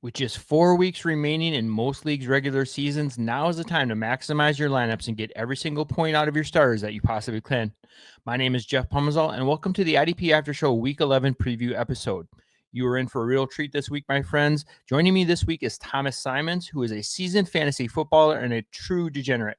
With just 4 weeks remaining in most leagues' regular seasons, now is the time to maximize your lineups and get every single point out of your starters that you possibly can. My name is Jeff Pomazal, and welcome to the IDP After Show Week 11 preview episode. You are in for a real treat this week, my friends. Joining me this week is Thomas Simons, who is a seasoned fantasy footballer and a true degenerate.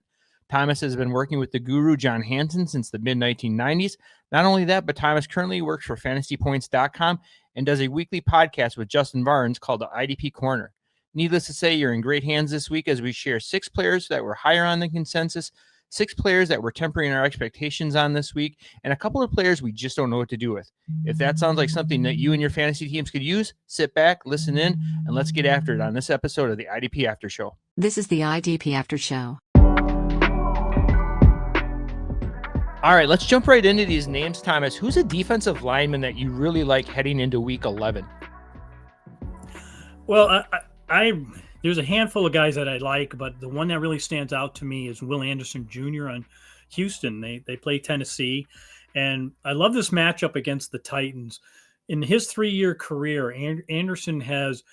Thomas has been working with the guru John Hansen since the mid-1990s. Not only that, but Thomas currently works for FantasyPoints.com and does a weekly podcast with Justin Barnes called the IDP Corner. Needless to say, you're in great hands this week as we share 6 players that were higher on the consensus, 6 players that we're tempering our expectations on this week, and a couple of players we just don't know what to do with. If that sounds like something that you and your fantasy teams could use, sit back, listen in, and let's get after it on this episode of the IDP After Show. This is the IDP After Show. All right, let's jump right into these names, Thomas. Who's a defensive lineman that you really like heading into Week 11? Well, I there's a handful of guys that I like, but the one that really stands out to me is Will Anderson Jr. on Houston. They play Tennessee, and I love this matchup against the Titans. In his 3-year career, Anderson has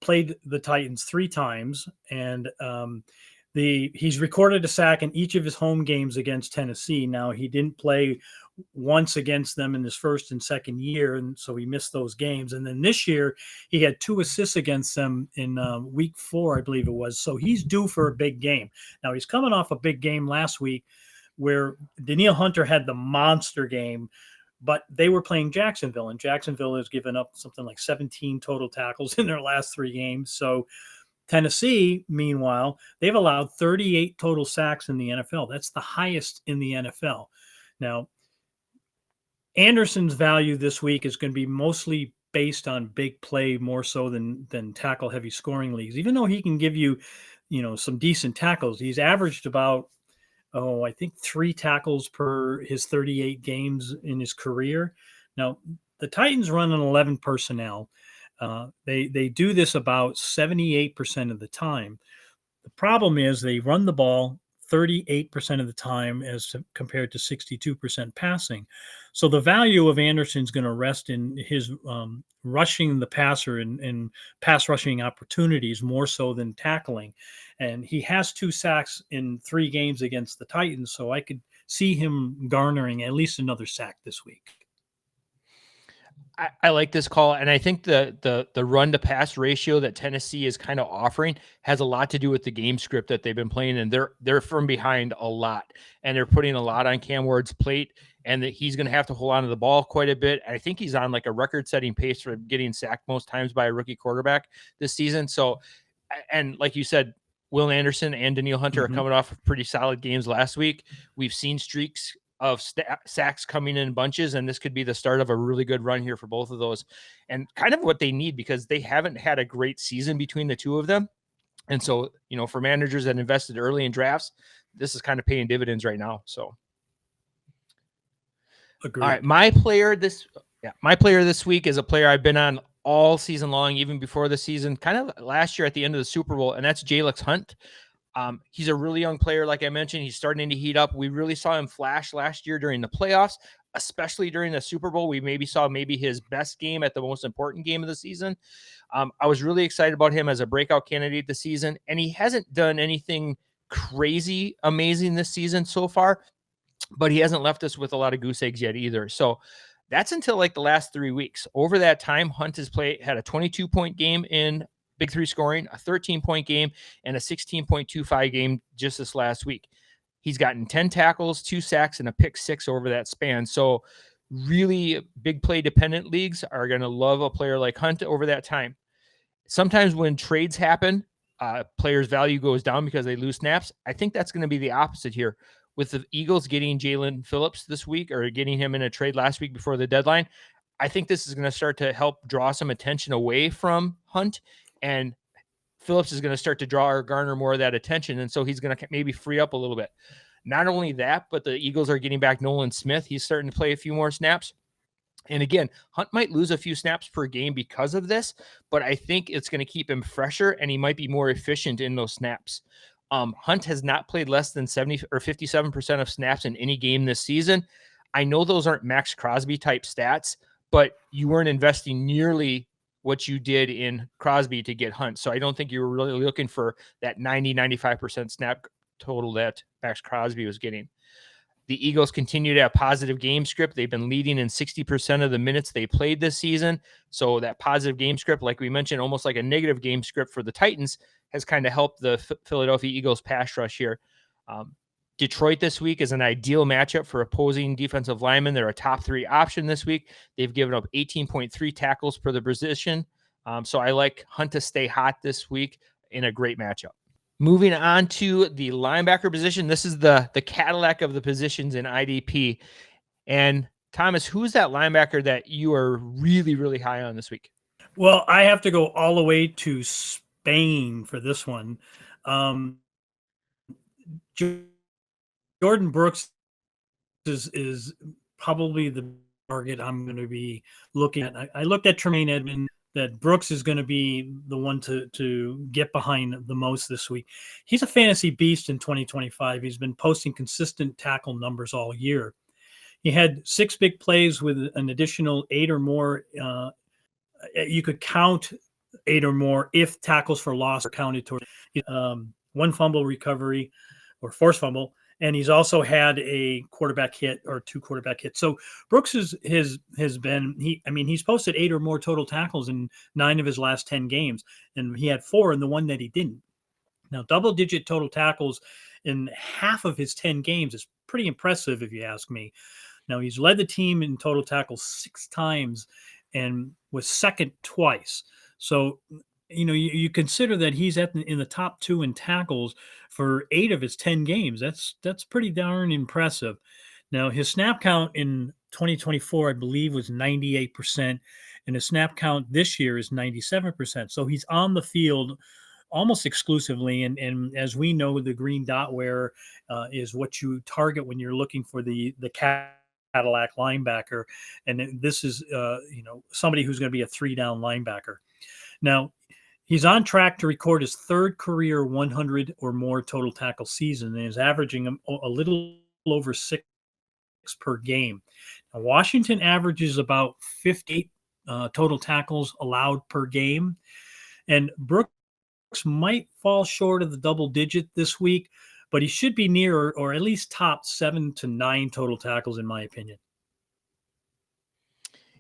played the Titans 3 times, and he's recorded a sack in each of his home games against Tennessee. Now, he didn't play once against them in his first and second year, and so he missed those games. And then this year, he had 2 assists against them in week 4, I believe it was. So he's due for a big game. Now, he's coming off a big game last week where Danielle Hunter had the monster game, but they were playing Jacksonville, and Jacksonville has given up something like 17 total tackles in their last 3 games. So Tennessee, meanwhile, they've allowed 38 total sacks in the NFL. That's the highest in the NFL. Now, Anderson's value this week is going to be mostly based on big play more so than tackle heavy scoring leagues. Even though he can give you, some decent tackles, he's averaged about, I think 3 tackles per his 38 games in his career. Now, the Titans run an 11 personnel. They do this about 78% of the time. The problem is they run the ball 38% of the time as compared to 62% passing. So the value of Anderson's going to rest in his rushing the passer and pass rushing opportunities more so than tackling. And he has 2 sacks in 3 games against the Titans, so I could see him garnering at least another sack this week. I like this call, and I think the run to pass ratio that Tennessee is kind of offering has a lot to do with the game script that they've been playing, and they're from behind a lot, and they're putting a lot on Cam Ward's plate, and that he's going to have to hold on to the ball quite a bit. I think he's on like a record-setting pace for getting sacked most times by a rookie quarterback this season. So, and like you said, Will Anderson and Danielle Hunter are coming off of pretty solid games last week. We've seen streaks of sacks coming in bunches, and this could be the start of a really good run here for both of those, and kind of what they need because they haven't had a great season between the two of them. And so, for managers that invested early in drafts, this is kind of paying dividends right now. So, agreed. All right, my player this week is a player I've been on all season long, even before the season, kind of last year at the end of the Super Bowl, and that's Jalyx Hunt. He's a really young player. Like I mentioned, he's starting to heat up. We really saw him flash last year during the playoffs, especially during the Super Bowl. We saw his best game at the most important game of the season. I was really excited about him as a breakout candidate this season, and he hasn't done anything crazy amazing this season so far, but he hasn't left us with a lot of goose eggs yet either. So that's until like the last 3 weeks. Over that time, Hunt had a 22-point game in Big 3 scoring, a 13-point game, and a 16.25 game just this last week. He's gotten 10 tackles, 2 sacks, and a pick 6 over that span. So really big play dependent leagues are going to love a player like Hunt over that time. Sometimes when trades happen, players' value goes down because they lose snaps. I think that's going to be the opposite here. With the Eagles getting Jalen Phillips this week, or getting him in a trade last week before the deadline, I think this is going to start to help draw some attention away from Hunt, and Phillips is going to start to draw or garner more of that attention, and so he's going to maybe free up a little bit. Not only that, but the Eagles are getting back Nolan Smith. He's starting to play a few more snaps. And again, Hunt might lose a few snaps per game because of this, but I think it's going to keep him fresher, and he might be more efficient in those snaps. Hunt has not played less than 70 or 57% of snaps in any game this season. I know those aren't Max Crosby type stats, but you weren't investing nearly what you did in Crosby to get Hunt. So I don't think you were really looking for that 90-95% snap total that Max Crosby was getting. The Eagles continue to have positive game script. They've been leading in 60% of the minutes they played this season. So that positive game script, like we mentioned, almost like a negative game script for the Titans, has kind of helped the Philadelphia Eagles pass rush here. Detroit this week is an ideal matchup for opposing defensive linemen. They're a top 3 option this week. They've given up 18.3 tackles per the position. So I like Hunt to stay hot this week in a great matchup. Moving on to the linebacker position. This is the Cadillac of the positions in IDP. And Thomas, who's that linebacker that you are really, really high on this week? Well, I have to go all the way to Spain for this one. Jordyn Brooks is probably the target I'm going to be looking at. I looked at Tremaine Edmonds, that Brooks is going to be the one to get behind the most this week. He's a fantasy beast in 2025. He's been posting consistent tackle numbers all year. He had 6 big plays with an additional 8 or more. You could count 8 or more if tackles for loss are counted toward 1 fumble recovery or forced fumble. And he's also had a quarterback hit or 2 quarterback hits. So Brooks has been, he's posted 8 or more total tackles in 9 of his last 10 games. And he had 4 in the one that he didn't. Now, double-digit total tackles in half of his 10 games is pretty impressive, if you ask me. Now, he's led the team in total tackles 6 times and was second twice. So, you consider that he's in the top 2 in tackles for 8 of his 10 games. That's pretty darn impressive. Now, his snap count in 2024, I believe, was 98%, and his snap count this year is 97%. So he's on the field almost exclusively. And as we know, the green dot wearer is what you target when you're looking for the Cadillac linebacker. And this is, somebody who's going to be a 3-down linebacker. Now, he's on track to record his 3rd career 100 or more total tackle season and is averaging a little over 6 per game. Now, Washington averages about 58 total tackles allowed per game. And Brooks might fall short of the double digit this week, but he should be near or at least top 7 to 9 total tackles, in my opinion.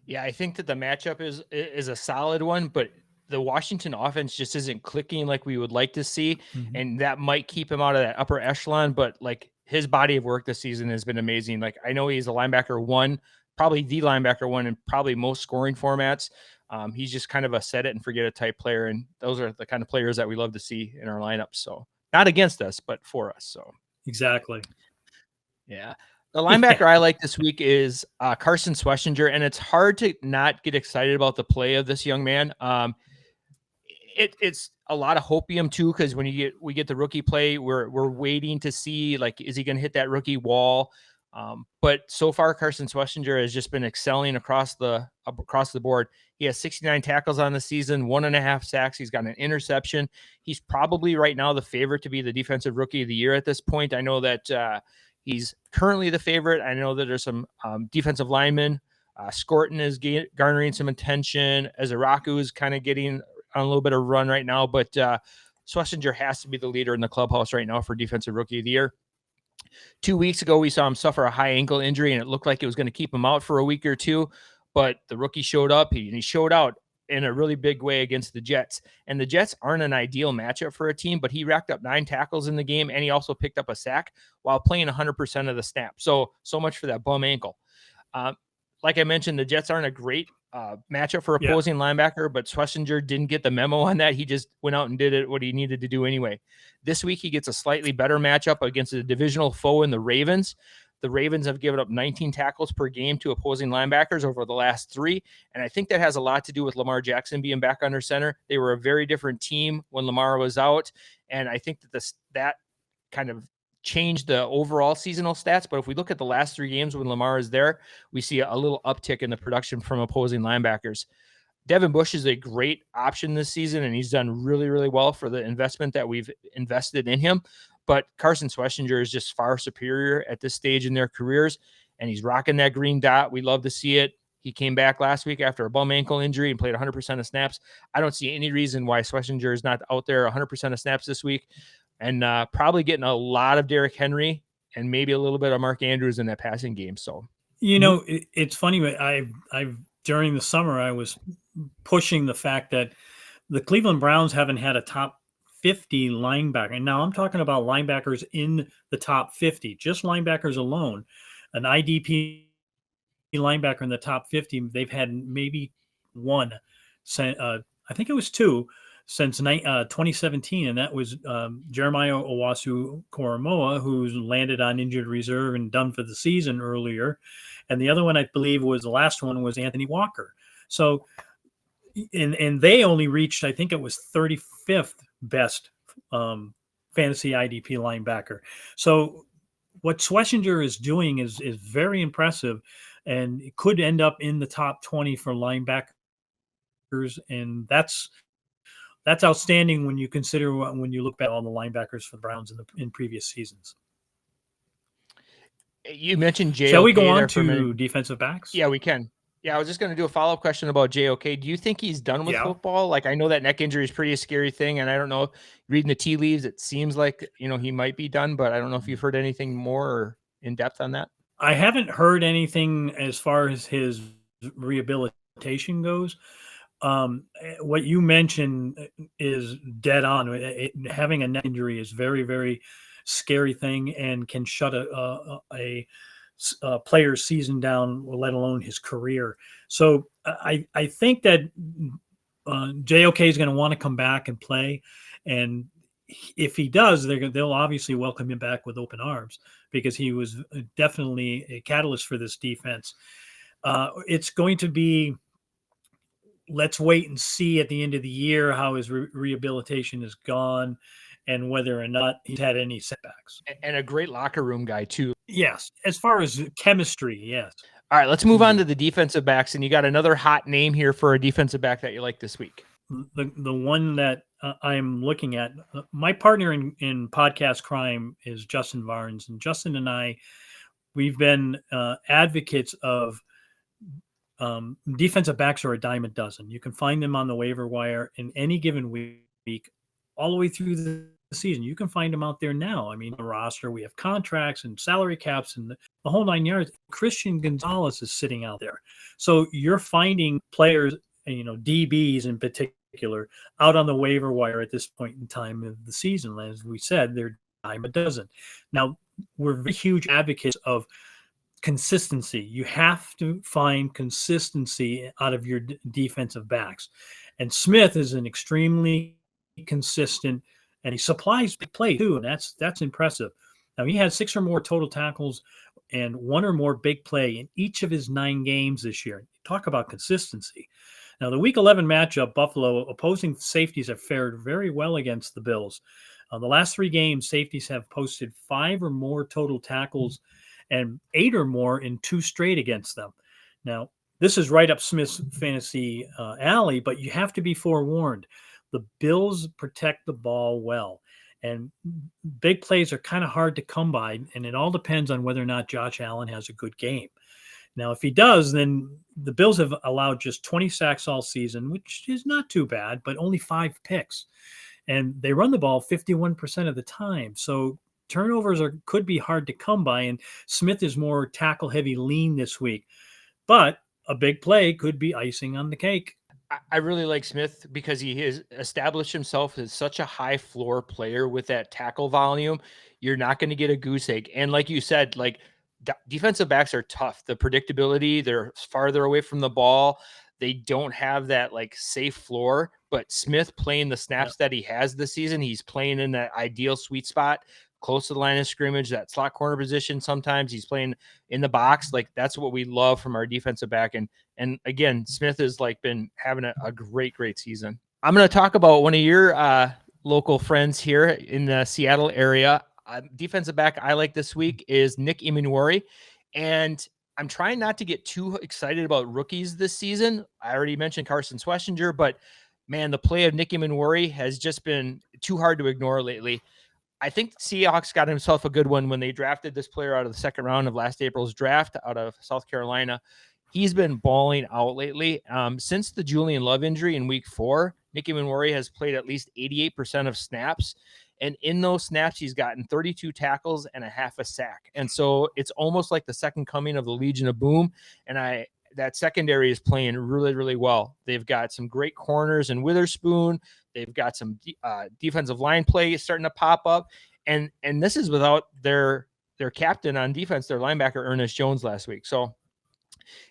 Yeah, I think that the matchup is a solid one, but the Washington offense just isn't clicking like we would like to see. Mm-hmm. And that might keep him out of that upper echelon, but like his body of work this season has been amazing. Like I know he's a linebacker 1, probably the linebacker 1 in probably most scoring formats. He's just kind of a set it and forget it type player. And those are the kind of players that we love to see in our lineup. So not against us, but for us. So exactly. Yeah. The linebacker I like this week is Carson Schwesinger, and it's hard to not get excited about the play of this young man. It's a lot of hopium too, because when we get the rookie play, we're waiting to see, like, is he going to hit that rookie wall? But so far, Carson Schwesinger has just been excelling across the board. He has 69 tackles on the season, 1.5 sacks. He's got an interception. He's probably right now the favorite to be the defensive rookie of the year at this point. I know that he's currently the favorite. I know that there's some defensive linemen. Scorton is garnering some attention. Azaraku is kind of getting on a little bit of run right now, but Schwesinger has to be the leader in the clubhouse right now for defensive rookie of the year. 2 weeks ago, we saw him suffer a high ankle injury, and it looked like it was going to keep him out for a week or two, but the rookie showed up. He showed out in a really big way against the Jets, and the Jets aren't an ideal matchup for a team, but he racked up 9 tackles in the game, and he also picked up a sack while playing 100% of the snap. So much for that bum ankle. Like I mentioned, the Jets aren't a great matchup for opposing linebacker, but Schwesinger didn't get the memo on that. He just went out and did what he needed to do anyway. This week, he gets a slightly better matchup against a divisional foe in the Ravens. The Ravens have given up 19 tackles per game to opposing linebackers over the last 3, and I think that has a lot to do with Lamar Jackson being back under center. They were a very different team when Lamar was out, and I think that that kind of changed the overall seasonal stats. But if we look at the last 3 games when Lamar is there, we see a little uptick in the production from opposing linebackers. Devin Bush is a great option this season, and he's done really, really well for the investment that we've invested in him. But Carson Schwesinger is just far superior at this stage in their careers, and he's rocking that green dot. We love to see it. He came back last week after a bum ankle injury and played 100% of snaps. I don't see any reason why Schwesinger is not out there 100% of snaps this week, and probably getting a lot of Derrick Henry and maybe a little bit of Mark Andrews in that passing game. So, it's funny, but I've during the summer I was pushing the fact that the Cleveland Browns haven't had a top 50 linebacker. And now I'm talking about linebackers in the top 50, just linebackers alone. An IDP linebacker in the top 50, they've had maybe one, I think it was two, since 2017, and that was Jeremiah Owusu-Koramoah, who's landed on injured reserve and done for the season earlier. And the other one, I believe, was the last one was Anthony Walker. So, and they only reached, I think it was 35th best fantasy IDP linebacker. So what Schwesinger is doing is very impressive, and it could end up in the top 20 for linebackers. And that's outstanding when you consider when you look back at all the linebackers for the Browns in previous seasons. You mentioned JOK. Shall we go on to defensive backs? Yeah, we can. Yeah, I was just going to do a follow-up question about JOK. Do you think he's done with football? Like, I know that neck injury is pretty a scary thing, and I don't know, reading the tea leaves, it seems like, he might be done, but I don't know if you've heard anything more or in depth on that. I haven't heard anything as far as his rehabilitation goes. What you mentioned is dead on. Having a neck injury is very, very scary thing and can shut a player's season down, let alone his career. So I think that JOK is going to want to come back and play, and if he does, they'll obviously welcome him back with open arms because he was definitely a catalyst for this defense. It's going to be, let's wait and see at the end of the year how his rehabilitation has gone and whether or not he's had any setbacks. And a great locker room guy too. Yes. As far as chemistry, yes. All right, let's move on to the defensive backs. And you got another hot name here for a defensive back that you like this week. The one that I'm looking at, my partner in podcast crime is Justin Barnes. And Justin and I, we've been advocates of defensive backs are a dime a dozen. You can find them on the waiver wire in any given week, all the way through the season. You can find them out there now. I mean, the roster, we have contracts and salary caps and the whole 9 yards. Christian Gonzalez is sitting out there. So you're finding players, DBs in particular, out on the waiver wire at this point in time of the season. As we said, they're a dime a dozen. Now, we're very huge advocates of consistency. You have to find consistency out of your defensive backs. And Smith is an extremely consistent, and he supplies big play too, and that's impressive. Now, he had 6 or more total tackles and 1 or more big play in each of his 9 games this year. Talk about consistency. Now, the Week 11 matchup, Buffalo opposing safeties have fared very well against the Bills. The last 3 games, safeties have posted 5 or more total tackles and 8 or more in 2 straight against them. Now, this is right up Smith's fantasy alley, but you have to be forewarned. The Bills protect the ball well, and big plays are kind of hard to come by, and it all depends on whether or not Josh Allen has a good game. Now, if he does, then the Bills have allowed just 20 sacks all season, which is not too bad, but only 5 picks. And they run the ball 51% of the time. So turnovers could be hard to come by, and Smith is more tackle-heavy lean this week. But a big play could be icing on the cake. I really like Smith because he has established himself as such a high floor player with that tackle volume. You're not going to get a goose egg. And like you said, like defensive backs are tough. The predictability, they're farther away from the ball. They don't have that like safe floor, but Smith playing the snaps that he has this season, he's playing in that ideal sweet spot, close to the line of scrimmage, that slot corner position. Sometimes he's playing in the box. Like that's what we love from our defensive back. And again, Smith has like been having a great season. I'm going to talk about one of your local friends here in the Seattle area. Defensive back I like this week is Nick Emmanwori. And I'm trying not to get too excited about rookies this season. I already mentioned Carson Schwesinger, but man, the play of Nick Emmanwori has just been too hard to ignore lately. I think Seahawks got himself a good one when they drafted this player out of the second round of last April's draft out of South Carolina. he's been balling out lately. Since the Julian Love injury in week 4, Nick Emmanwori has played at least 88% of snaps. And in those snaps, he's gotten 32 tackles and a half a sack. And so it's almost like the second coming of the Legion of Boom. And that secondary is playing really, really well. They've got some great corners in Witherspoon. They've got some defensive line play starting to pop up. And this is without their captain on defense, their linebacker, Ernest Jones, last week. So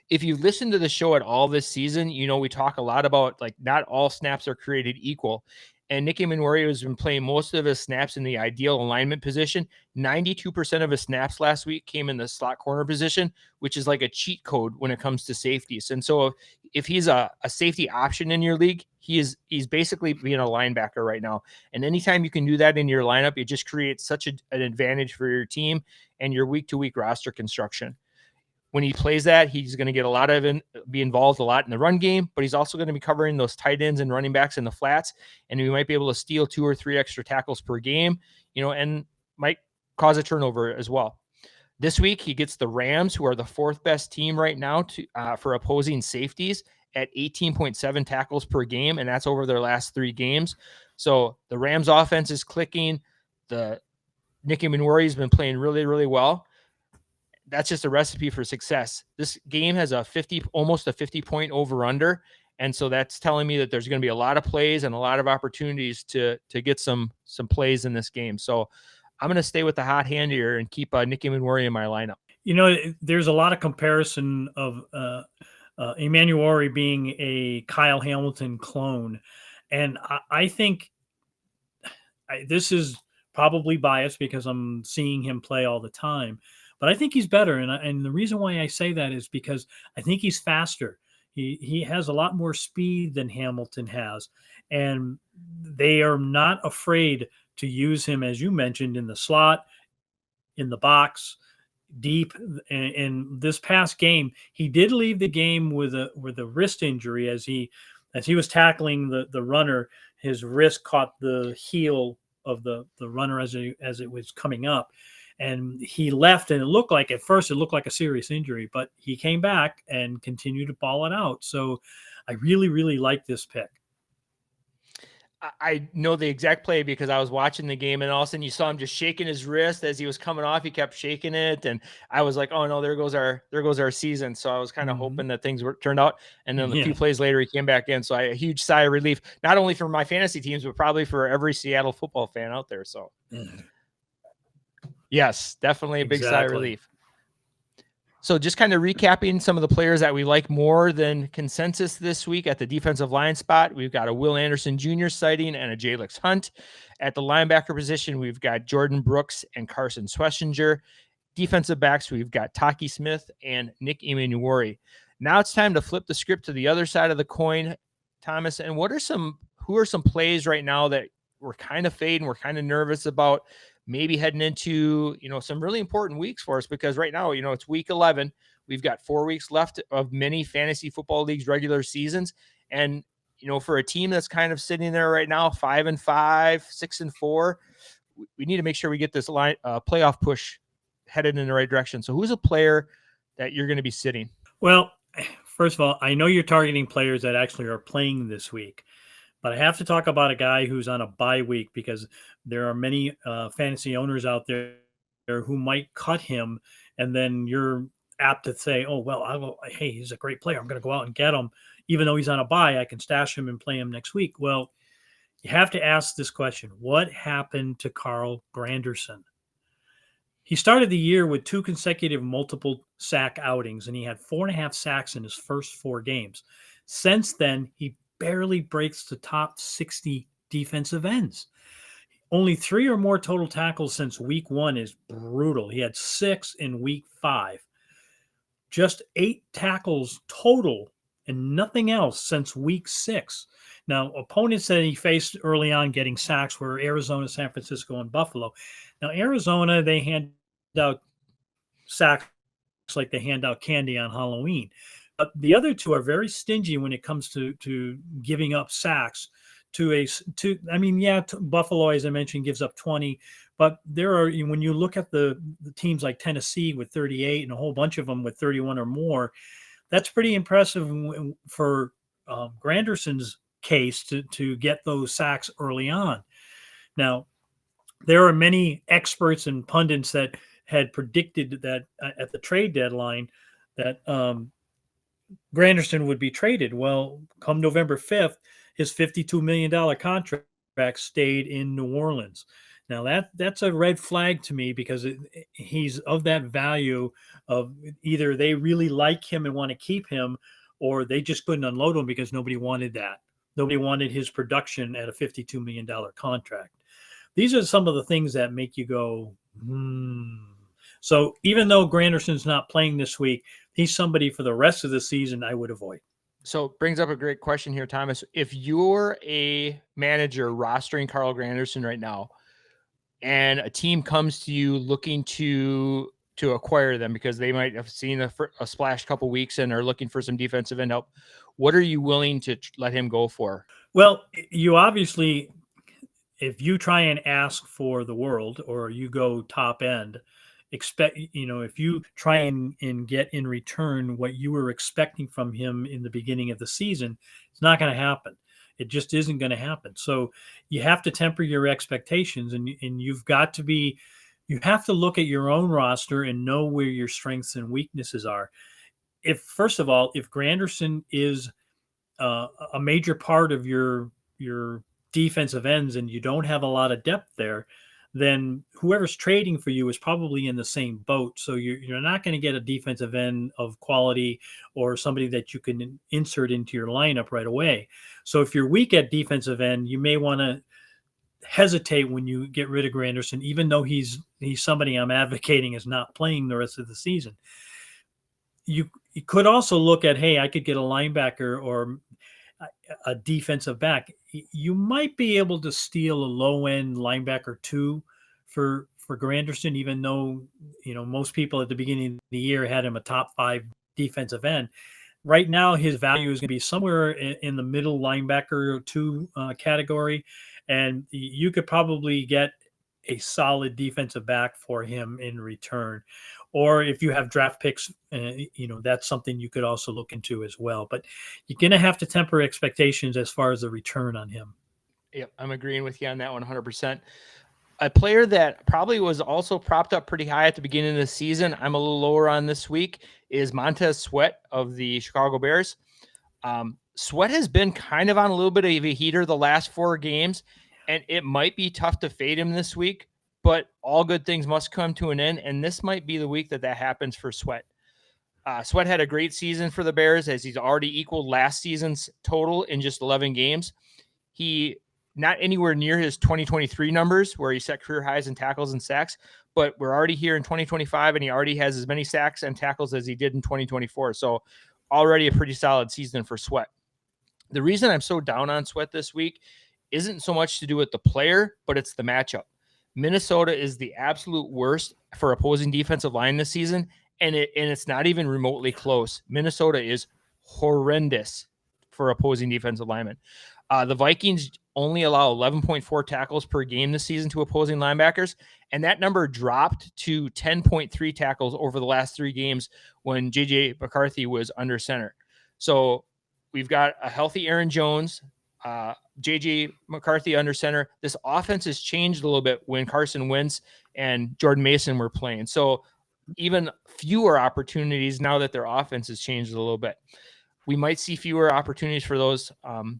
if you listen to the show at all this season, we talk a lot about like not all snaps are created equal. And Nick Emmanwori has been playing most of his snaps in the ideal alignment position. 92% of his snaps last week came in the slot corner position, which is like a cheat code when it comes to safeties. And so if he's a safety option in your league, he's basically being a linebacker right now. And anytime you can do that in your lineup, it just creates such an advantage for your team and your week-to-week roster construction. When he plays that, he's going to get be involved a lot in the run game, but he's also going to be covering those tight ends and running backs in the flats. And we might be able to steal 2 or 3 extra tackles per game, and might cause a turnover as well. This week, he gets the Rams, who are the 4th best team right now for opposing safeties at 18.7 tackles per game. And that's over their last 3 games. So the Rams offense is clicking. The Nick Emmanwori has been playing really, really well. That's just a recipe for success. This game has almost a 50-point over-under. And so that's telling me that there's going to be a lot of plays and a lot of opportunities to get some plays in this game. So I'm going to stay with the hot hand here and keep Nick Emmanwori in my lineup. There's a lot of comparison of Emmanwori being a Kyle Hamilton clone. And I think this is probably biased because I'm seeing him play all the time. But I think he's better, and the reason why I say that is because I think he's faster. He has a lot more speed than Hamilton has, and they are not afraid to use him, as you mentioned, in the slot, in the box, deep. And this past game, he did leave the game with a wrist injury as he was tackling the runner. His wrist caught the heel of the runner as it was coming up. And he left, and at first it looked like a serious injury, but he came back and continued to ball it out. So I really, really like this pick. I know the exact play because I was watching the game, and all of a sudden you saw him just shaking his wrist as he was coming off. He kept shaking it, and I was like, "Oh no, there goes our season." So I was kind of hoping that things turned out. And then a few plays later, he came back in. So a huge sigh of relief, not only for my fantasy teams, but probably for every Seattle football fan out there. So. Yes, definitely a big sigh of relief. So just kind of recapping some of the players that we like more than consensus this week at the defensive line spot. We've got a Will Anderson Jr. sighting and a Jalyx Hunt. At the linebacker position, we've got Jordyn Brooks and Carson Schwesinger. Defensive backs, we've got Tykee Smith and Nick Emmanwori. Now it's time to flip the script to the other side of the coin, Thomas. And who are some plays right now that we're kind of fading, we're kind of nervous about maybe heading into, some really important weeks for us, because right now, it's week 11. We've got 4 weeks left of many fantasy football leagues regular seasons. And, for a team that's kind of sitting there right now, 5-5, 6-4, we need to make sure we get this playoff push headed in the right direction. So who's a player that you're going to be sitting? Well, first of all, I know you're targeting players that actually are playing this week. But I have to talk about a guy who's on a bye week, because there are many fantasy owners out there who might cut him, and then you're apt to say, "Oh, well, hey, he's a great player. I'm going to go out and get him, even though he's on a bye. I can stash him and play him next week." Well, you have to ask this question: what happened to Carl Granderson? He started the year with 2 consecutive multiple sack outings, and he had 4.5 sacks in his first 4 games. Since then, he barely breaks the top 60 defensive ends. Only 3 or more total tackles since week 1 is brutal. He had 6 in week 5. Just 8 tackles total and nothing else since week 6. Now, opponents that he faced early on getting sacks were Arizona, San Francisco, and Buffalo. Now, Arizona, they hand out sacks like they hand out candy on Halloween. But the other 2 are very stingy when it comes to giving up sacks Buffalo, as I mentioned, gives up 20, but there are, when you look at the teams like Tennessee with 38 and a whole bunch of them with 31 or more, that's pretty impressive for Granderson's case to get those sacks early on. Now, there are many experts and pundits that had predicted that at the trade deadline that Granderson would be traded. Well, come November 5th, his $52 million contract stayed in New Orleans. Now that's a red flag to me because he's of that value of either they really like him and want to keep him, or they just couldn't unload him because nobody wanted that. Nobody wanted his production at a $52 million contract. These are some of the things that make you go, So even though Granderson's not playing this week, he's somebody for the rest of the season I would avoid. So brings up a great question here, Thomas. If you're a manager rostering Carl Granderson right now, and a team comes to you looking to acquire them because they might have seen a splash couple weeks and are looking for some defensive end help, what are you willing to let him go for? Well, you obviously, if you try and ask for the world or you go top end, if you try and get in return what you were expecting from him in the beginning of the season, it's not going to happen. It just isn't going to happen. So you have to temper your expectations, and you have to look at your own roster and know where your strengths and weaknesses are. First of all, if Granderson is a major part of your defensive ends and you don't have a lot of depth there, then whoever's trading for you is probably in the same boat. So you're not going to get a defensive end of quality or somebody that you can insert into your lineup right away. So if you're weak at defensive end, you may want to hesitate when you get rid of Granderson, even though he's somebody I'm advocating is not playing the rest of the season. You could also look at, hey, I could get a linebacker or a defensive back. You might be able to steal a low-end linebacker too for Granderson, even though most people at the beginning of the year had him a top 5 defensive end. Right now, his value is going to be somewhere in the middle linebacker 2 category, and you could probably get a solid defensive back for him in return. Or if you have draft picks, that's something you could also look into as well. But you're going to have to temper expectations as far as the return on him. Yep, I'm agreeing with you on that 100%. A player that probably was also propped up pretty high at the beginning of the season, I'm a little lower on this week, is Montez Sweat of the Chicago Bears. Sweat has been kind of on a little bit of a heater the last 4 games, and it might be tough to fade him this week, but all good things must come to an end, and this might be the week that happens for Sweat. Sweat had a great season for the Bears as he's already equaled last season's total in just 11 games. He not anywhere near his 2023 numbers where he set career highs in tackles and sacks, but we're already here in 2025 and he already has as many sacks and tackles as he did in 2024. So already a pretty solid season for Sweat. The reason I'm so down on Sweat this week isn't so much to do with the player, but it's the matchup. Minnesota is the absolute worst for opposing defensive line this season, and it's not even remotely close. Minnesota is horrendous for opposing defensive linemen. The Vikings only allow 11.4 tackles per game this season to opposing linebackers, and that number dropped to 10.3 tackles over the last 3 games when J.J. McCarthy was under center. So we've got a healthy Aaron Jones, J.J. McCarthy under center. This offense has changed a little bit when Carson Wentz and Jordan Mason were playing. So even fewer opportunities now that their offense has changed a little bit. We might see fewer opportunities for those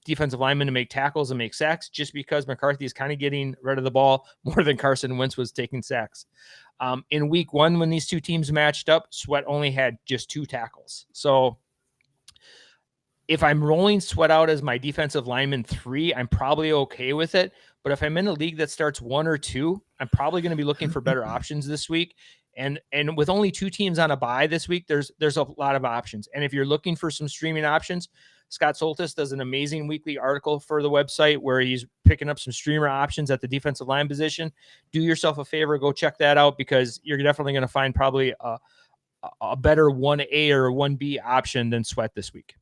defensive linemen to make tackles and make sacks just because McCarthy is kind of getting rid of the ball more than Carson Wentz was taking sacks. In week 1, when these 2 teams matched up, Sweat only had just 2 tackles. So if I'm rolling Sweat out as my defensive lineman 3, I'm probably okay with it. But if I'm in a league that starts 1 or 2, I'm probably going to be looking for better options this week. And with only 2 teams on a bye this week, there's a lot of options. And if you're looking for some streaming options, Scott Soltis does an amazing weekly article for the website where he's picking up some streamer options at the defensive line position. Do yourself a favor, go check that out because you're definitely going to find probably a better 1A or 1B option than Sweat this week.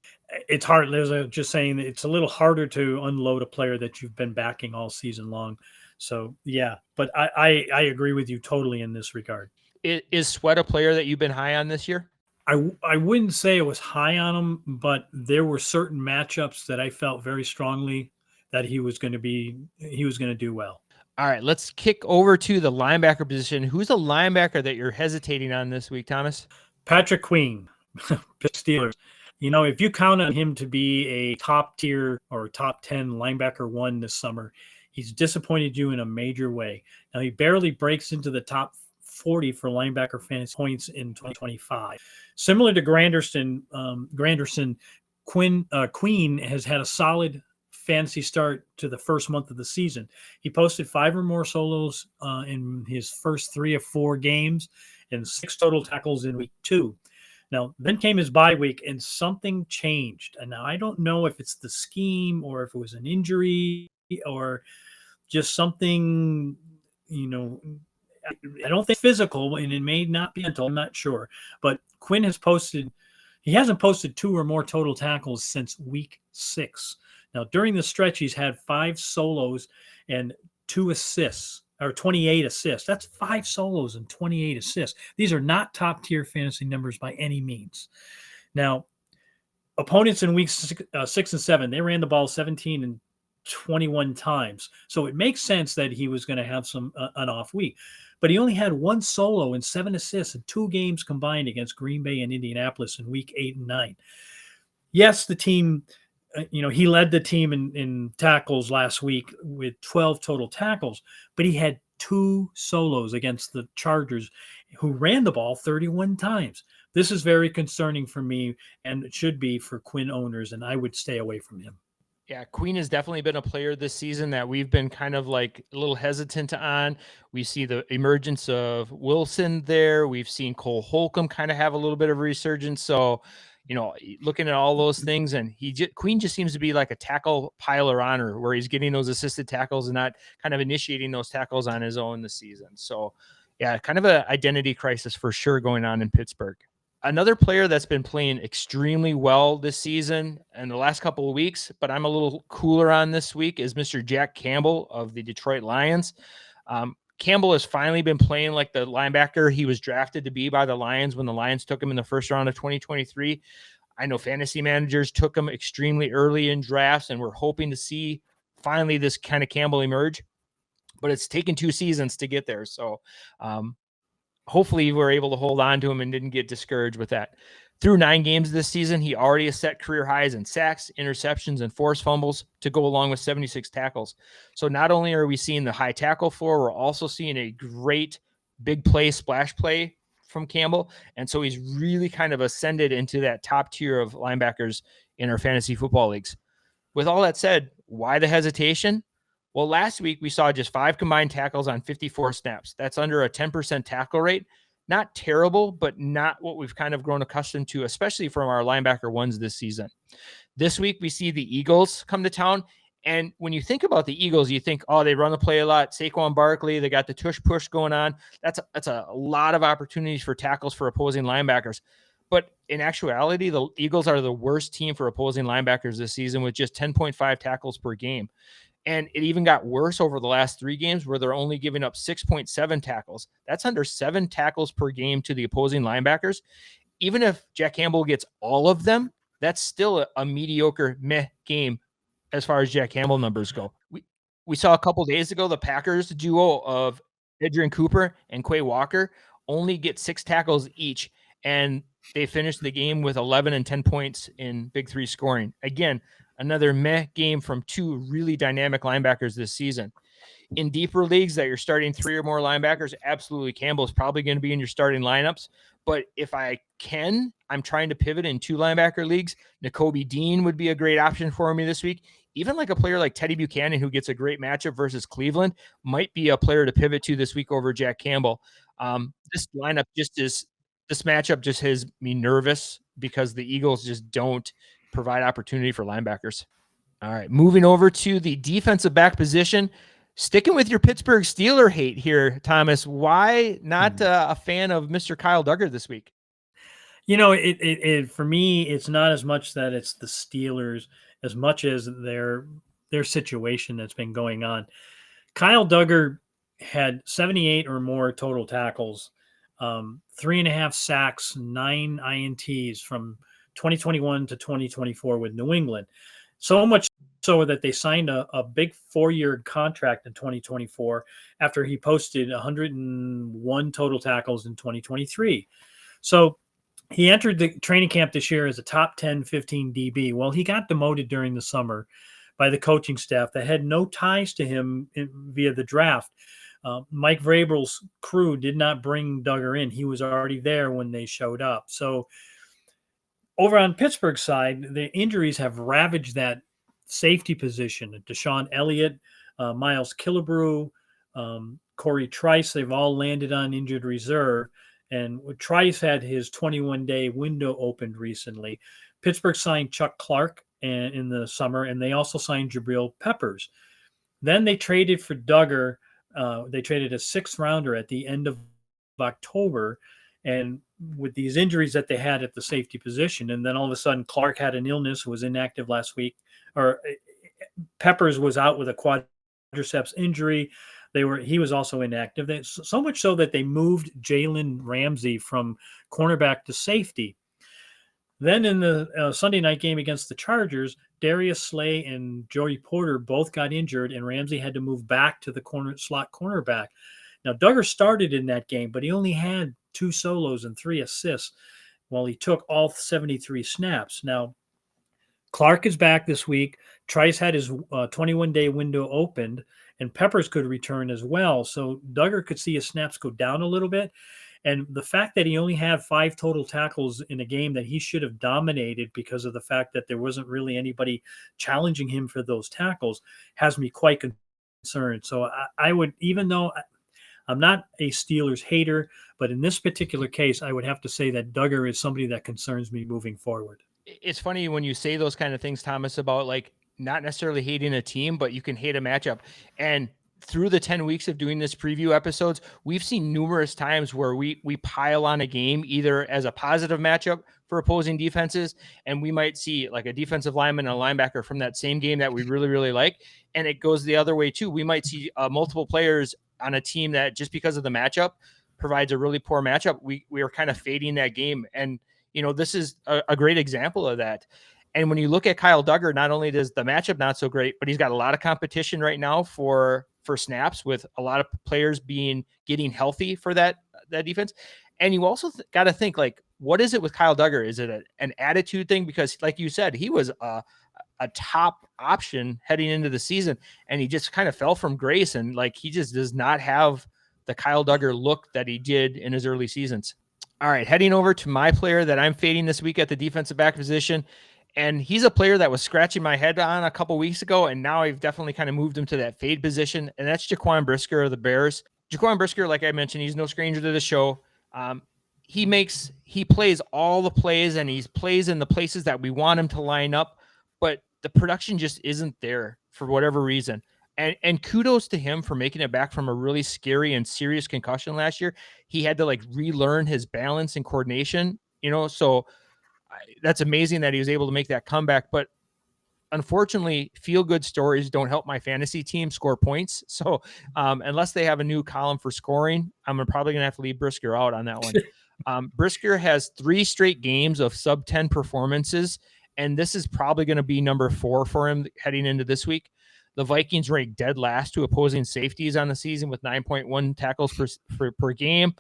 It's hard, Liz. Just saying it's a little harder to unload a player that you've been backing all season long. So, yeah, but I agree with you totally in this regard. Is Sweat a player that you've been high on this year? I wouldn't say it was high on him, but there were certain matchups that I felt very strongly that he was going to do well. All right, let's kick over to the linebacker position. Who's a linebacker that you're hesitating on this week, Thomas? Patrick Queen, Steelers. If you count on him to be a top tier or top 10 linebacker one this summer, he's disappointed you in a major way. Now, he barely breaks into the top 40 for linebacker fantasy points in 2025. Similar to Granderson, Queen has had a solid fantasy start to the first month of the season. He posted 5 or more solos in his first 3 or 4 games and 6 total tackles in week 2. Now, then came his bye week and something changed. And now I don't know if it's the scheme or if it was an injury or just something, I don't think physical, and it may not be mental, I'm not sure. But Quinn he hasn't posted 2 or more total tackles since week 6. Now, during the stretch, he's had 5 solos and 2 assists, or 28 assists. That's 5 solos and 28 assists. These are not top-tier fantasy numbers by any means. Now, opponents in weeks 6 and 7, they ran the ball 17 and 21 times. So it makes sense that he was going to have an off week. But he only had 1 solo and 7 assists in 2 games combined against Green Bay and Indianapolis in week 8 and 9. Yes, the team, he led the team in tackles last week with 12 total tackles, but he had 2 solos against the Chargers, who ran the ball 31 times. This is very concerning for me, and it should be for Quinn owners, and I would stay away from him. Yeah, Queen has definitely been a player this season that we've been kind of like a little hesitant on. We see the emergence of Wilson there. We've seen Cole Holcomb kind of have a little bit of resurgence. So, looking at all those things, and Queen just seems to be like a tackle piler honor, where he's getting those assisted tackles and not kind of initiating those tackles on his own this season. So, yeah, kind of an identity crisis for sure going on in Pittsburgh. Another player that's been playing extremely well this season and the last couple of weeks, but I'm a little cooler on this week, is Mr. Jack Campbell of the Detroit Lions. Campbell has finally been playing like the linebacker he was drafted to be by the Lions when the Lions took him in the first round of 2023. I know fantasy managers took him extremely early in drafts, and we're hoping to see finally this kind of Campbell emerge, but it's taken 2 seasons to get there. So, hopefully we're able to hold on to him and didn't get discouraged with that. Through 9 games this season, he already has set career highs in sacks, interceptions, and forced fumbles to go along with 76 tackles. So not only are we seeing the high tackle floor, we're also seeing a great big play, splash play from Campbell. And so he's really kind of ascended into that top tier of linebackers in our fantasy football leagues. With all that said, why the hesitation? Well, last week we saw just 5 combined tackles on 54 snaps. That's under a 10% tackle rate. Not terrible, but not what we've kind of grown accustomed to, especially from our linebacker ones this season. This week we see the Eagles come to town. And when you think about the Eagles, you think, oh, they run the play a lot. Saquon Barkley, they got the tush push going on. That's a lot of opportunities for tackles for opposing linebackers. But in actuality, the Eagles are the worst team for opposing linebackers this season with just 10.5 tackles per game. And it even got worse over the last 3 games where they're only giving up 6.7 tackles. That's under 7 tackles per game to the opposing linebackers. Even if Jack Campbell gets all of them, that's still a mediocre meh game as far as Jack Campbell numbers go. We saw a couple days ago the Packers duo of Adrian Cooper and Quay Walker only get 6 tackles each, and they finished the game with 11 and 10 points in Big 3 scoring. Again, another meh game from 2 really dynamic linebackers this season. In deeper leagues that you're starting 3 or more linebackers, absolutely Campbell is probably going to be in your starting lineups. But if I'm trying to pivot in 2 linebacker leagues. Nakobe Dean would be a great option for me this week. Even like a player like Teddy Buchanan, who gets a great matchup versus Cleveland, might be a player to pivot to this week over Jack Campbell. This matchup just has me nervous because the Eagles just don't provide opportunity for linebackers. All right, moving over to the defensive back position. Sticking with your Pittsburgh Steeler hate here, Thomas. Why not a fan of Mr. Kyle Duggar this week? For me, it's not as much that it's the Steelers as much as their situation that's been going on. Kyle Duggar had 78 or more total tackles 3.5 sacks, 9 INTs from 2021 to 2024 with New England. So much so that they signed a big 4-year contract in 2024 after he posted 101 total tackles in 2023. So he entered the training camp this year as a top 10, 15 DB. Well, he got demoted during the summer by the coaching staff that had no ties to him via the draft. Mike Vrabel's crew did not bring Duggar in. He was already there when they showed up. So over on Pittsburgh's side, the injuries have ravaged that safety position. Deshaun Elliott, Miles Killebrew, Corey Trice, they've all landed on injured reserve. And Trice had his 21-day window opened recently. Pittsburgh signed Chuck Clark in the summer, and they also signed Jabril Peppers. Then they traded for Duggar. They traded a 6th rounder at the end of October, and with these injuries that they had at the safety position, and then all of a sudden Clark had an illness, was inactive last week, or Peppers was out with a quadriceps injury. He was also inactive. So much so that they moved Jalen Ramsey from cornerback to safety. Then in the Sunday night game against the Chargers, Darius Slay and Joey Porter both got injured, and Ramsey had to move back to the slot cornerback. Now, Duggar started in that game, but he only had 2 solos and 3 assists while he took all 73 snaps. Now, Clark is back this week. Trice had his 21-day window opened, and Peppers could return as well. So Duggar could see his snaps go down a little bit. And the fact that he only had 5 total tackles in a game that he should have dominated because of the fact that there wasn't really anybody challenging him for those tackles has me quite concerned. So I would, even though I'm not a Steelers hater, but in this particular case, I would have to say that Duggar is somebody that concerns me moving forward. It's funny when you say those kind of things, Thomas, about like not necessarily hating a team, but you can hate a matchup. And through the 10 weeks of doing this preview episodes, we've seen numerous times where we pile on a game either as a positive matchup for opposing defenses, and we might see like a defensive lineman and a linebacker from that same game that we really, really like. And it goes the other way too. We might see multiple players on a team that just because of the matchup provides a really poor matchup. We are kind of fading that game. And, this is a great example of that. And when you look at Kyle Duggar, not only does the matchup not so great, but he's got a lot of competition right now for snaps, with a lot of players getting healthy for that defense. And you also got to think, like, what is it with Kyle Duggar? Is it an attitude thing? Because like you said, he was a top option heading into the season, and he just kind of fell from grace. And like, he just does not have the Kyle Duggar look that he did in his early seasons. All right, heading over to my player that I'm fading this week at the defensive back position. And he's a player that was scratching my head on a couple weeks ago, and now I've definitely kind of moved him to that fade position, and that's Jaquan Brisker of the Bears. Jaquan Brisker, like I mentioned, he's no stranger to the show. He plays all the plays, and he plays in the places that we want him to line up, but the production just isn't there for whatever reason. And kudos to him for making it back from a really scary and serious concussion last year. He had to like relearn his balance and coordination, so that's amazing that he was able to make that comeback. But unfortunately, feel-good stories don't help my fantasy team score points. So unless they have a new column for scoring, I'm probably going to have to leave Brisker out on that one. Brisker has 3 straight games of sub-10 performances, and this is probably going to be number 4 for him heading into this week. The Vikings rank dead last to opposing safeties on the season with 9.1 tackles per game.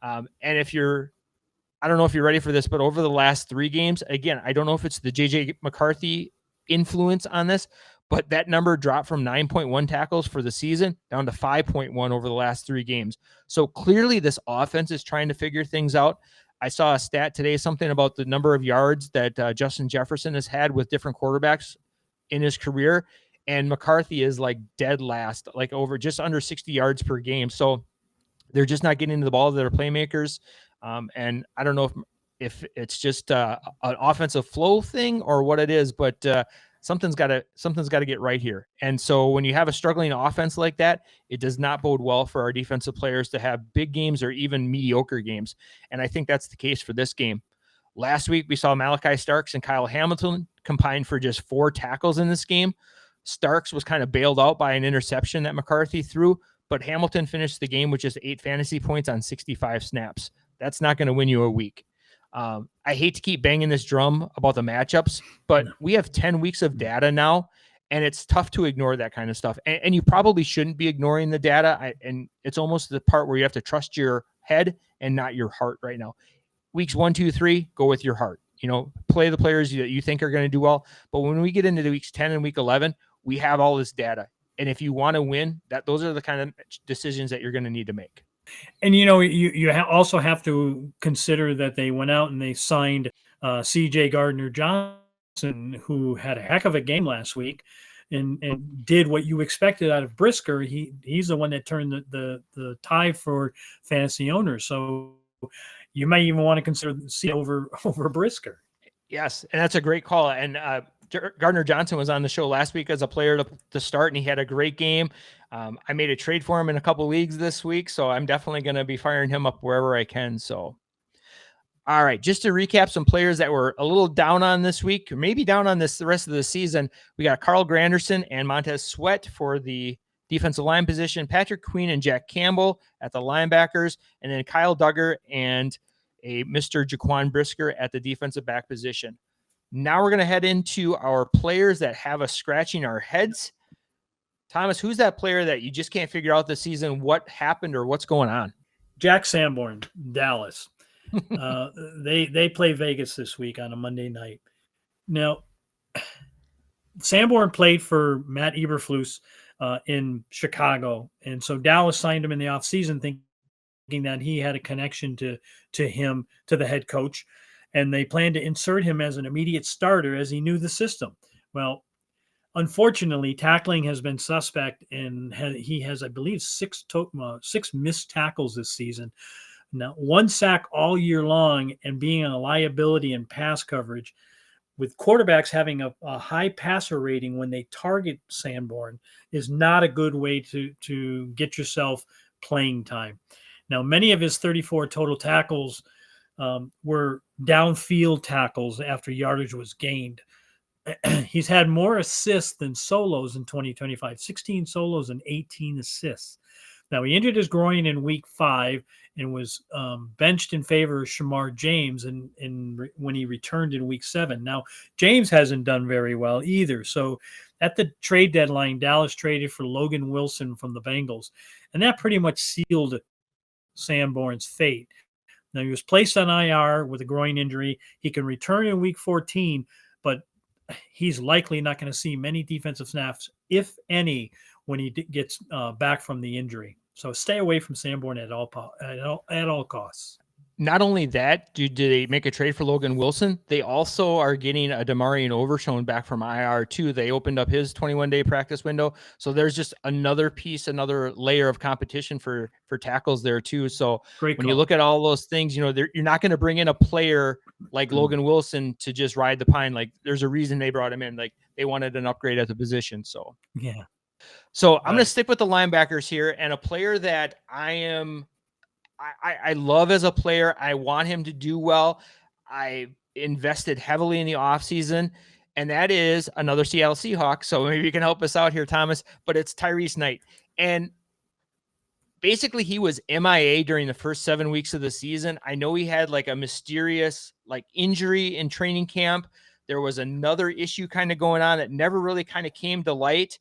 And I don't know if you're ready for this, but over the last 3 games, again, I don't know if it's the JJ McCarthy influence on this, but that number dropped from 9.1 tackles for the season down to 5.1 over the last 3 games. So clearly this offense is trying to figure things out. I saw a stat today, something about the number of yards that Justin Jefferson has had with different quarterbacks in his career. And McCarthy is like dead last, like over just under 60 yards per game. So they're just not getting to the ball. They're playmakers. And I don't know if it's just an offensive flow thing or what it is, but something's got to get right here. And so when you have a struggling offense like that, it does not bode well for our defensive players to have big games or even mediocre games. And I think that's the case for this game. Last week, we saw Malachi Starks and Kyle Hamilton combined for just 4 tackles in this game. Starks was kind of bailed out by an interception that McCarthy threw, but Hamilton finished the game with just 8 fantasy points on 65 snaps. That's not going to win you a week. I hate to keep banging this drum about the matchups, but we have 10 weeks of data now, and it's tough to ignore that kind of stuff. And you probably shouldn't be ignoring the data. And it's almost the part where you have to trust your head and not your heart right now. Weeks 1, 2, 3, go with your heart. Play the players that you think are going to do well. But when we get into the weeks 10 and week 11, we have all this data. And if you want to win, those are the kind of decisions that you're going to need to make. And, you also have to consider that they went out and they signed C.J. Gardner-Johnson, who had a heck of a game last week and did what you expected out of Brisker. He's the one that turned the tide for fantasy owners. So you might even want to consider C over Brisker. Yes, and that's a great call. And Gardner-Johnson was on the show last week as a player to start, and he had a great game. I made a trade for him in a couple leagues this week, so I'm definitely going to be firing him up wherever I can. So, all right, just to recap some players that were a little down on this week, or maybe down on the rest of the season, we got Carl Granderson and Montez Sweat for the defensive line position, Patrick Queen and Jack Campbell at the linebackers, and then Kyle Duggar and a Mr. Jaquan Brisker at the defensive back position. Now we're going to head into our players that have us scratching our heads. Thomas, who's that player that you just can't figure out this season what happened or what's going on? Jack Sanborn, Dallas. They play Vegas this week on a Monday night. Now, Sanborn played for Matt Eberflus in Chicago, and so Dallas signed him in the offseason thinking that he had a connection to the head coach, and they planned to insert him as an immediate starter as he knew the system. Well, unfortunately, tackling has been suspect, and he has, I believe, six missed tackles this season. Now, 1 sack all year long, and being a liability in pass coverage, with quarterbacks having a high passer rating when they target Sanborn, is not a good way to get yourself playing time. Now, many of his 34 total tackles were downfield tackles after yardage was gained. He's had more assists than solos in 2025, 16 solos and 18 assists. Now, he injured his groin in week 5 and was benched in favor of Shamar James when he returned in week 7. Now, James hasn't done very well either. So at the trade deadline, Dallas traded for Logan Wilson from the Bengals, and that pretty much sealed Sanborn's fate. Now, he was placed on IR with a groin injury. He can return in week 14, but he's likely not going to see many defensive snaps, if any, when he gets back from the injury. So stay away from Sanborn at all costs. Not only that, do they make a trade for Logan Wilson? They also are getting a Demarion Overshone back from IR too. They opened up his 21-day practice window. So there's just another layer of competition for tackles there too. So when you look at all those things, you're not going to bring in a player like Logan Wilson to just ride the pine. Like, there's a reason they brought him in. Like, they wanted an upgrade at the position. So yeah. So I'm going to stick with the linebackers here, and a player that I love as a player. I want him to do well. I invested heavily in the offseason, and that is another Seattle Seahawks. So maybe you can help us out here, Thomas, but it's Tyrice Knight. And basically he was MIA during the first 7 weeks of the season. I know he had like a mysterious injury in training camp. There was another issue kind of going on that never really kind of came to light.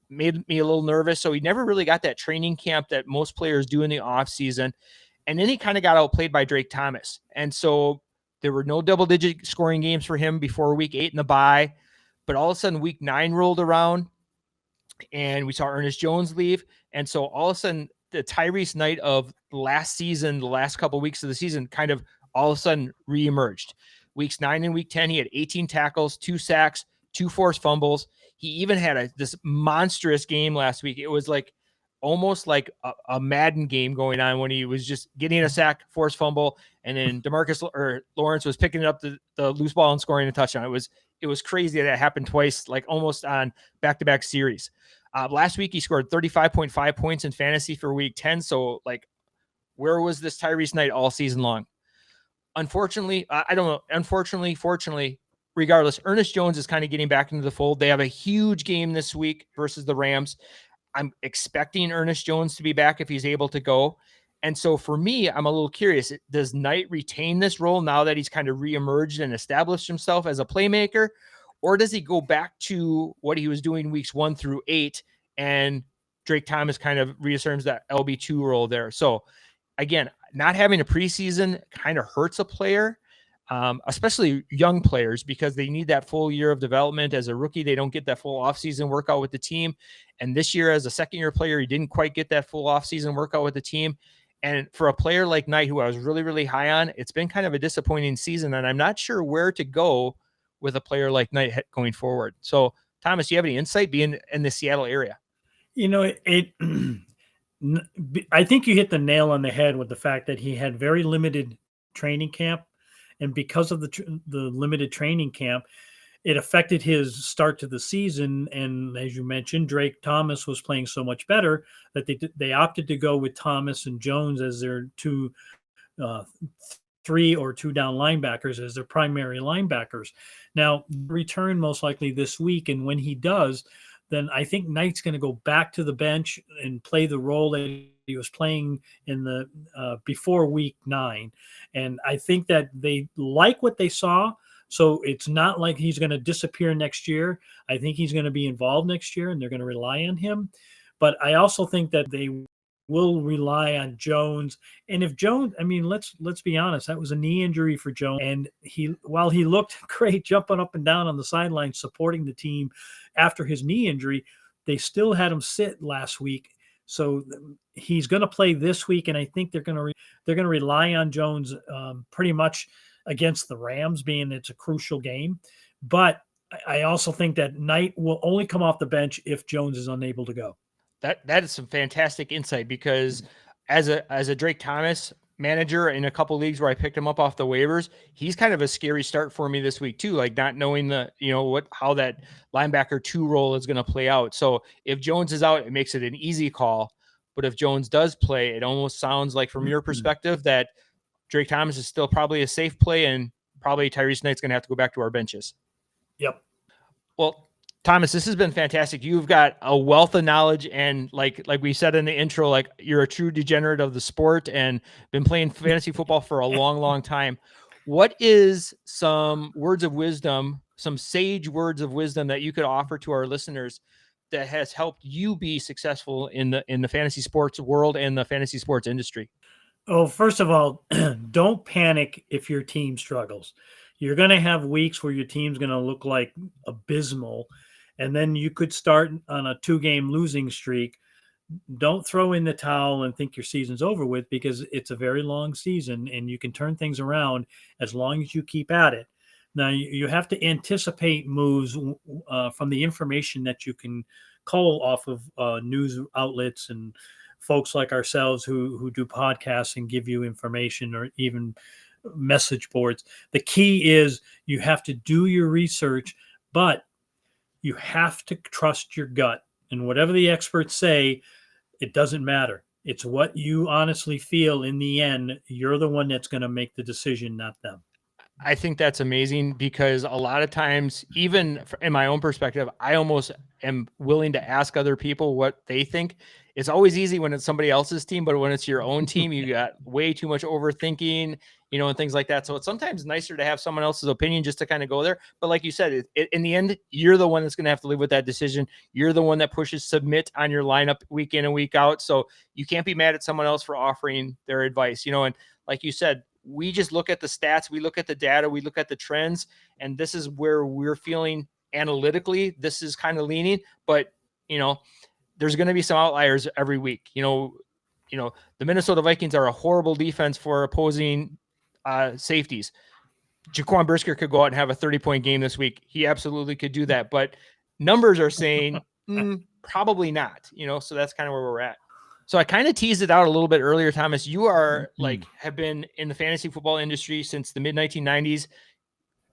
Made me a little nervous. So he never really got that training camp that most players do in the off season. And then he kind of got outplayed by Drake Thomas. And so there were no double-digit scoring games for him before week 8 in the bye. But all of a sudden week 9 rolled around and we saw Ernest Jones leave. And so all of a sudden the Tyrice Knight of last season, the last couple of weeks of the season, kind of all of a sudden reemerged. Weeks 9 and week 10, he had 18 tackles, 2 sacks, 2 forced fumbles. He even had this monstrous game last week. It was almost like a Madden game going on when he was just getting a sack, forced fumble, and then Lawrence was picking up the loose ball and scoring a touchdown. It was crazy that happened twice, almost on back-to-back series. Last week he scored 35.5 points in fantasy for week 10. So where was this Tyrice Knight all season long? Unfortunately, I don't know. Unfortunately, fortunately, regardless, Ernest Jones is kind of getting back into the fold. They have a huge game this week versus the Rams. I'm expecting Ernest Jones to be back if he's able to go. And so for me, I'm a little curious. Does Knight retain this role now that he's kind of reemerged and established himself as a playmaker? Or does he go back to what he was doing weeks 1 through 8 and Drake Thomas kind of reasserts that LB2 role there? So again, not having a preseason kind of hurts a player, especially young players, because they need that full year of development. As a rookie, they don't get that full offseason workout with the team. And this year, as a second-year player, he didn't quite get that full offseason workout with the team. And for a player like Knight, who I was really, really high on, it's been kind of a disappointing season. And I'm not sure where to go with a player like Knight going forward. So, Thomas, do you have any insight being in the Seattle area? I think you hit the nail on the head with the fact that he had very limited training camp. And because of the limited training camp, it affected his start to the season. And as you mentioned, Drake Thomas was playing so much better that they opted to go with Thomas and Jones as their 3 or 2 down linebackers as their primary linebackers. Now, return most likely this week. And when he does, then I think Knight's going to go back to the bench and play the role that he was playing in the before week 9. And I think that they like what they saw. So it's not like he's going to disappear next year. I think he's going to be involved next year and they're going to rely on him. But I also think that they will rely on Jones. And if Jones, I mean, let's be honest, that was a knee injury for Jones. And while he looked great jumping up and down on the sideline supporting the team after his knee injury, they still had him sit last week. So he's going to play this week, and I think they're going to rely on Jones pretty much against the Rams, being it's a crucial game. But I also think that Knight will only come off the bench if Jones is unable to go. That is some fantastic insight, because as a Drake Thomas manager in a couple leagues where I picked him up off the waivers, he's kind of a scary start for me this week too, like not knowing how that linebacker 2 role is going to play out. So if Jones is out, it makes it an easy call. But if Jones does play, it almost sounds like from your perspective that Drake Thomas is still probably a safe play, and probably Tyrice Knight's going to have to go back to our benches. Yep. Well, Thomas, this has been fantastic. You've got a wealth of knowledge, and like we said in the intro, like you're a true degenerate of the sport and been playing fantasy football for a long, long time. What is some words of wisdom, some sage words of wisdom that you could offer to our listeners that has helped you be successful in the fantasy sports world and the fantasy sports industry? Oh, first of all, don't panic if your team struggles. You're going to have weeks where your team's going to look like abysmal, and then you could start on a 2-game losing streak. Don't throw in the towel and think your season's over with, because it's a very long season and you can turn things around as long as you keep at it. Now, you have to anticipate moves from the information that you can cull off of news outlets and folks like ourselves who do podcasts and give you information, or even message boards. The key is you have to do your research, but you have to trust your gut. And whatever the experts say, it doesn't matter. It's what you honestly feel in the end. You're the one that's going to make the decision, not them. I think that's amazing, because a lot of times, even in my own perspective, I almost am willing to ask other people what they think. It's always easy when it's somebody else's team, but when it's your own team, you got way too much overthinking, and things like that. So it's sometimes nicer to have someone else's opinion just to kind of go there. But like you said, in the end, you're the one that's going to have to live with that decision. You're the one that pushes submit on your lineup week in and week out. So you can't be mad at someone else for offering their advice, and like you said, we just look at the stats, we look at the data, we look at the trends, and this is where we're feeling analytically. This is kind of leaning, but there's going to be some outliers every week. The Minnesota Vikings are a horrible defense for opposing safeties. Jaquan Brisker could go out and have a 30-point game this week. He absolutely could do that, but numbers are saying probably not. So that's kind of where we're at. So I kind of teased it out a little bit earlier, Thomas. You are have been in the fantasy football industry since the mid 1990s.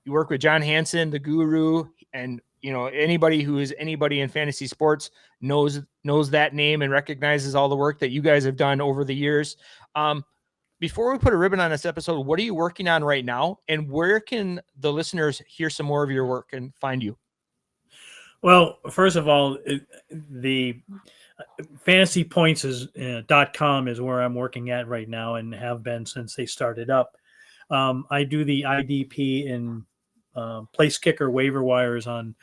You work with John Hansen, the guru, and anybody who is anybody in fantasy sports knows that name and recognizes all the work that you guys have done over the years. Before we put a ribbon on this episode, what are you working on right now, and where can the listeners hear some more of your work and find you? Well, first of all, fantasypoints.com is where I'm working at right now and have been since they started up. I do the IDP and place kicker waiver wires on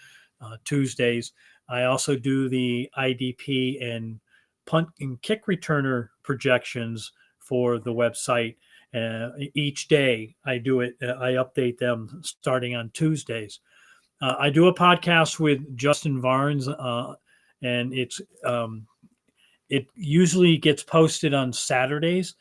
Tuesdays. I also do the IDP and punt and kick returner projections for the website. Each day I do it. I update them starting on Tuesdays. I do a podcast with Justin Varnes, and it usually gets posted on Saturdays.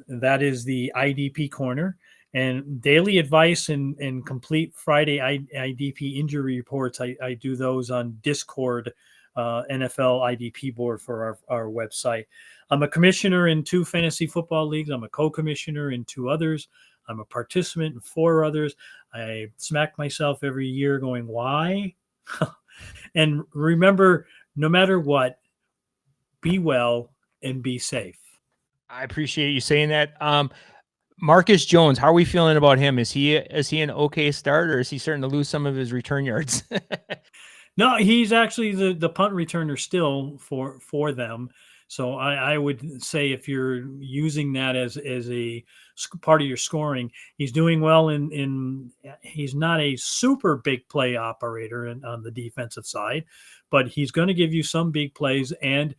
That is the IDP Corner. And daily advice and complete Friday IDP injury reports, I do those on Discord, NFL IDP board for our website. I'm a commissioner in 2 fantasy football leagues. I'm a co-commissioner in 2 others. I'm a participant in 4 others. I smack myself every year going, why? And remember, no matter what, be well and be safe. I appreciate you saying that. Marcus Jones, how are we feeling about him? Is he an okay start, or is he starting to lose some of his return yards? No, he's actually the punt returner still for them. So I would say if you're using that as a part of your scoring, he's doing well in he's not a super big play operator on the defensive side, but he's going to give you some big plays and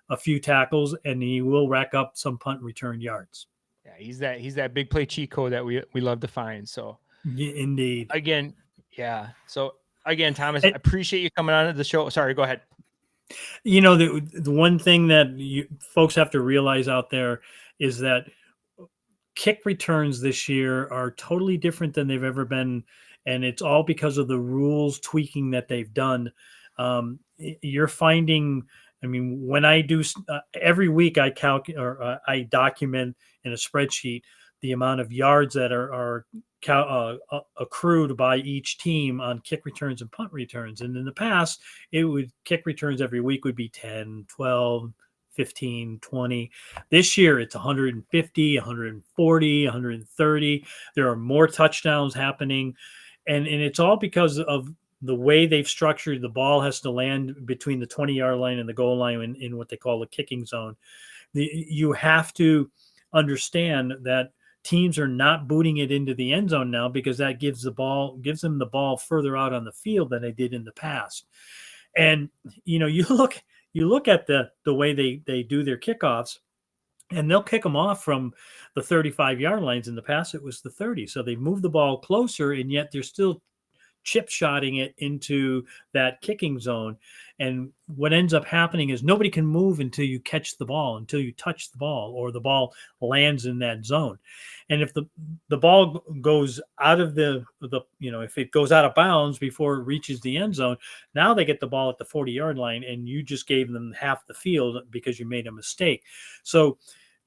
a few tackles, and he will rack up some punt return yards. Yeah, he's that big play cheat code that we love to find. So yeah, indeed. Again, yeah. So again, Thomas, I appreciate you coming on to the show. Sorry, go ahead. You know, the one thing that you folks have to realize out there is that kick returns this year are totally different than they've ever been, and it's all because of the rules tweaking that they've done. You're finding, I mean, when I do every week, I document in a spreadsheet the amount of yards that are accrued by each team on kick returns and punt returns. And in the past, kick returns every week would be 10, 12, 15, 20. This year, it's 150, 140, 130. There are more touchdowns happening. And it's all because of the way they've structured. The ball has to land between the 20-yard line and the goal line in what they call the kicking zone. You have to understand that teams are not booting it into the end zone now because that gives them the ball further out on the field than they did in the past. And you look at the way they do their kickoffs, and they'll kick them off from the 35-yard lines. In the past, it was the 30. So they move the ball closer, and yet they're still chip shotting it into that kicking zone. And what ends up happening is nobody can move until you catch the ball, until you touch the ball, or the ball lands in that zone. And if the ball goes out of if it goes out of bounds before it reaches the end zone, now they get the ball at the 40-yard line, and you just gave them half the field because you made a mistake. So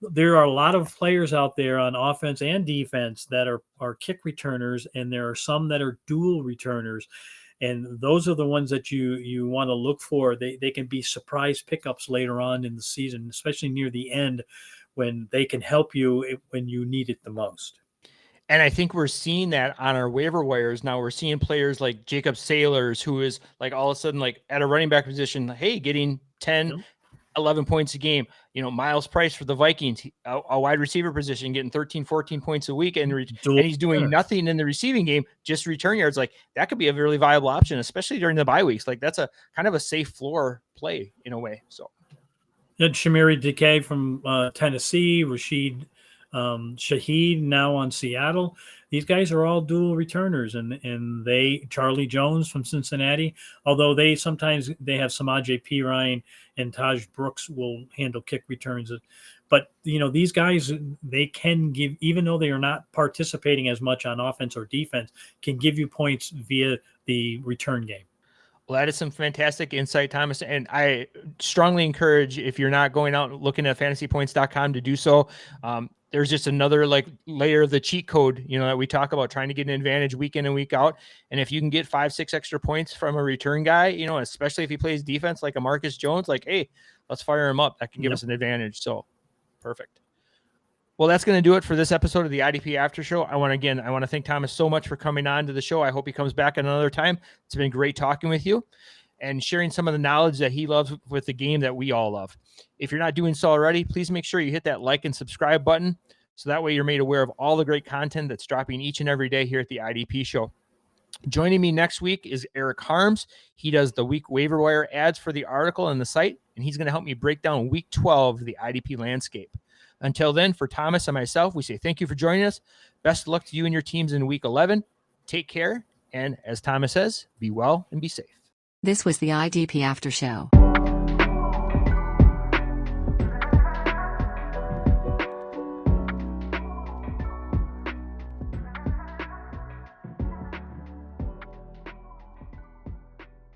there are a lot of players out there on offense and defense that are kick returners, and there are some that are dual returners. And those are the ones that you want to look for. They can be surprise pickups later on in the season, especially near the end when they can help you when you need it the most. And I think we're seeing that on our waiver wires now. We're seeing players like Jacob Sailors, who is like all of a sudden like at a running back position, hey, getting 10, 11 points a game. Miles Price for the Vikings, a wide receiver position, getting 13, 14 points a week, and he's doing nothing in the receiving game, just return yards. Like that could be a really viable option, especially during the bye weeks. Like that's a kind of a safe floor play in a way. So Shamiri Decay from Tennessee, Rashid Shaheed now on Seattle. These guys are all dual returners, and Charlie Jones from Cincinnati, although they have Samaje Perine and Taj Brooks will handle kick returns. But these guys, they can give, even though they are not participating as much on offense or defense, can give you points via the return game. Well, that is some fantastic insight, Thomas. And I strongly encourage, if you're not going out and looking at fantasypoints.com, to do so. There's just another layer of the cheat code, that we talk about, trying to get an advantage week in and week out. And if you can get 5-6 extra points from a return guy, especially if he plays defense like a Marcus Jones, like, hey, let's fire him up. That can give us an advantage. So perfect. Well, that's going to do it for this episode of the IDP After Show. I want to thank Thomas so much for coming on to the show. I hope he comes back another time. It's been great talking with you. and sharing some of the knowledge that he loves with the game that we all love. If you're not doing so already, please make sure you hit that like and subscribe button, so that way you're made aware of all the great content that's dropping each and every day here at the IDP Show. Joining me next week is Eric Harms. He does the week waiver wire ads for the article and the site, and he's going to help me break down week 12 of the IDP landscape. Until then, for Thomas and myself, we say thank you for joining us. Best of luck to you and your teams in week 11. Take care, and as Thomas says, be well and be safe. This was the IDP After Show.